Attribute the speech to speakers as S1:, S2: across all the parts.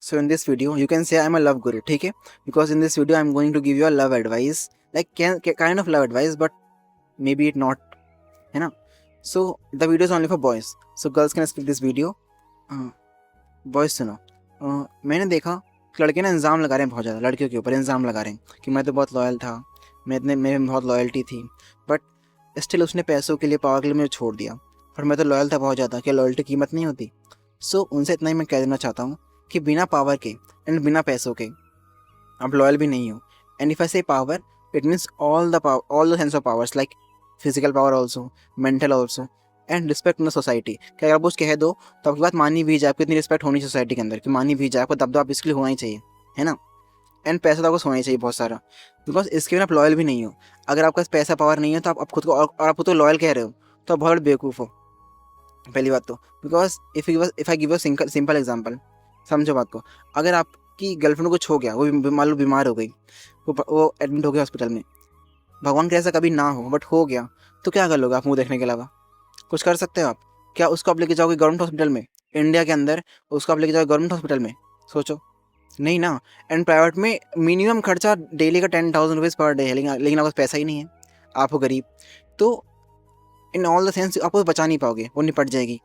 S1: So in this video, you can say I'm a love guru, ठीक है? Because in this video, I'm going to give you a love advice, like kind of love advice, but maybe it not, है ना? So the video is only for boys. So girls can skip this video. Boys सुनो, मैंने देखा कि लड़के ना इल्ज़ाम लगा रहे हैं बहुत ज़्यादा, लड़कियों के ऊपर इल्ज़ाम लगा रहे हैं कि मैं तो बहुत लॉयल था, मेरे में बहुत लॉयल्टी थी, बट स्टिल उसने पैसों के लिए, पावर के लिए मुझे छोड़ दिया, और मैं तो लॉयल था बहुत ज़्यादा, क्या लॉयल्टी की कीमत नहीं होती? सो उनसे इतना ही मैं कह देना चाहता हूँ कि बिना पावर के एंड बिना पैसों के आप लॉयल भी नहीं हो. एंड इफ आई से power, it means all the sense of powers, like physical power also, mental also, and respect in the society. कि अगर आप कुछ कह दो तो आपकी बात मानी भी जाए, आपकी इतनी रिस्पेक्ट होनी सोसाइटी के अंदर कि मानी भी जाए, आपको दबदबा आप इसके लिए होना ही चाहिए, है ना? एंड पैसा तो आपको होना ही चाहिए बहुत सारा, बिकॉज इसके बिना आप लॉयल भी नहीं हो. अगर आपके पास पैसा पावर नहीं है तो आप खुद को, और आप खुद को लॉयल कह रहे हो, तो आप बहुत बड़े बेवकूफ़ हो, पहली बात तो. Because if I give a simple example, समझो बात को. अगर आपकी गर्लफ्रेंड को कुछ हो गया, वो मान लो बीमार हो गई, वो एडमिट हो गया हॉस्पिटल में, भगवान के ऐसा कभी ना हो, बट हो गया, तो क्या कर लोगे आप मुंह देखने के अलावा? कुछ कर सकते हो आप? क्या उसको आप लेके जाओगे गवर्नमेंट हॉस्पिटल में? इंडिया के अंदर उसको आप लेके जाओगे गवर्नमेंट हॉस्पिटल में? सोचो, नहीं ना. एंड प्राइवेट में मिनिमम खर्चा डेली का 10,000 रुपीज़ पर डे है, लेकिन आपके पास पैसा ही नहीं है, आप हो गरीब, तो इन ऑल द सेंस आपको बचा नहीं पाओगे, वो निपट जाएगी,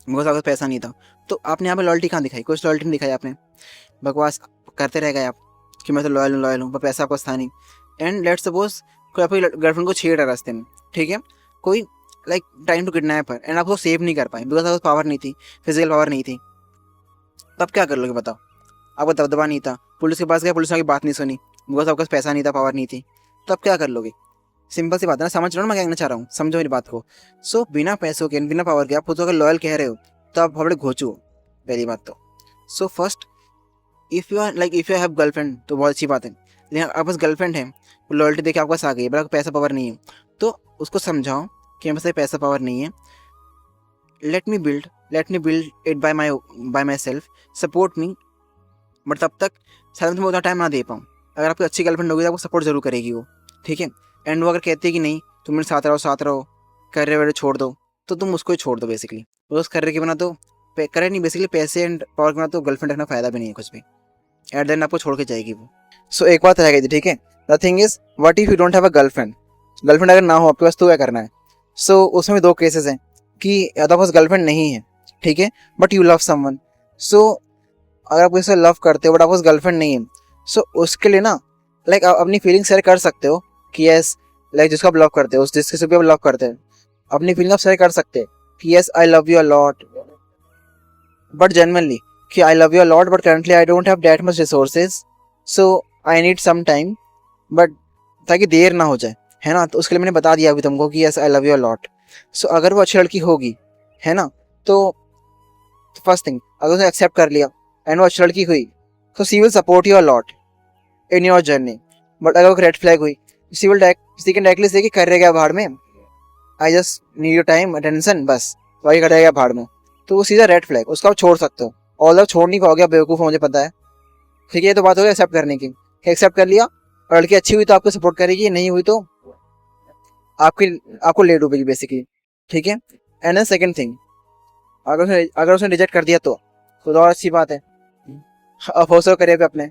S1: बिकॉज आपके पास पैसा नहीं था. तो आपने यहाँ पे लॉयल्टी कहाँ दिखाई? कुछ लॉयल्टी नहीं दिखाई आपने, बकवास करते रह गए आप कि मैं तो लॉयल हूँ, पर पैसा आपको था नहीं. एंड लेट्स सपोज कोई आपकी गर्लफ्रेंड को छेड़ रहा रास्ते में, ठीक है, कोई लाइक टाइम टू किडनैप है, एंड आपको सेव नहीं कर पाए बिकॉज आपको पावर नहीं थी, फिजिकल पावर नहीं थी, तब क्या कर लोगे बताओ? आपको दबदबा नहीं था, पुलिस के पास गया, पुलिस ने आपकी बात नहीं सुनी बिकॉज आपके पास पैसा नहीं था, पावर नहीं थी, तब क्या कर लोगे? सिंपल सी बात है ना, समझ रहे हो ना मैं क्या कहना चाह रहा हूँ? समझो मेरी बात को. सो बिना पैसों के, बिना पावर के आप खुद को अगर लॉयल कह रहे हो, तो आप बहुत बड़े घोचू हो, पहली बात तो. So first, if you have girlfriend तो बहुत अच्छी बात है, लेकिन आपके पास गर्लफ्रेंड है, वो लॉयल्टी देके आपके पास आ गई है, बट आपको पैसा पावर नहीं है, तो उसको समझाओ कि मेरे पास पैसा पावर नहीं है, let me build it by my self, support me, but तब तक शायद मैं उतना टाइम ना दे पाऊँ. अगर आपकी अच्छी गर्लफ्रेंड होगी तो आपको सपोर्ट जरूर करेगी वो, ठीक है. एंड वो अगर कहती है कि नहीं तुम मेरे साथ रहो, करियर वगैरह छोड़ दो, तो तुम उसको ही छोड़ दो बेसिकली. उस करियर के बिना तो करियर नहीं, बेसिकली पैसे एंड पावर के बिना तो गर्लफ्रेंड रखना फ़ायदा भी नहीं है कुछ भी. एट द एंड आपको छोड़ के जाएगी वो. सो एक बात रह गई थी, ठीक है. The thing is, what if you don't have a girlfriend अगर ना हो आपके पास तो क्या करना है? सो उसमें भी दो केसेस हैं कि या तो पास गर्लफ्रेंड नहीं है, ठीक है, बट यू लव समवन. सो अगर आप किसी से लव करते हो बट आपके पास गर्लफ्रेंड नहीं है, सो उसके लिए ना लाइक आप अपनी फीलिंग शेयर कर सकते हो कि यस, लाइक जिसको आप लव करते हो, जिसके भी आप लव करते हैं, अपनी फीलिंग आप शेयर कर सकते हैं कि yes I love you a lot, but genuinely कि I love you a lot, but currently I don't have that much resources, so I need some time, but ताकि देर ना हो जाए, है ना. तो उसके लिए मैंने बता दिया अभी तुमको कि yes I love you a lot. So अगर वो अच्छी लड़की होगी, है ना, तो फर्स्ट थिंग, अगर उसने एक्सेप्ट कर लिया एंड वो अच्छी लड़की हुई, तो she will support you a lot in your journey. But अगर वो रेड फ्लैग हुई, सी कैन डायरेक्टली से कि कर रहेगा भाड़ में, I just need your time attention, बस वही कर रहेगा भाड़ में, तो वो सीधा रेड फ्लैग, उसको आप छोड़ सकते हो. और छोड़ नहीं पाओगे, आप बेवकूफ़ हो, मुझे पता है, ठीक है. ये तो बात हो गई एक्सेप्ट करने की, एक्सेप्ट कर लिया और लड़की अच्छी हुई तो आपको सपोर्ट करेगी, नहीं हुई तो आपको ले डूबेगी बेसिकली, ठीक है. एंड देन सेकंड थिंग, अगर उसने रिजेक्ट कर दिया तो और अच्छी बात है, अब फोकस करियर पे अपने.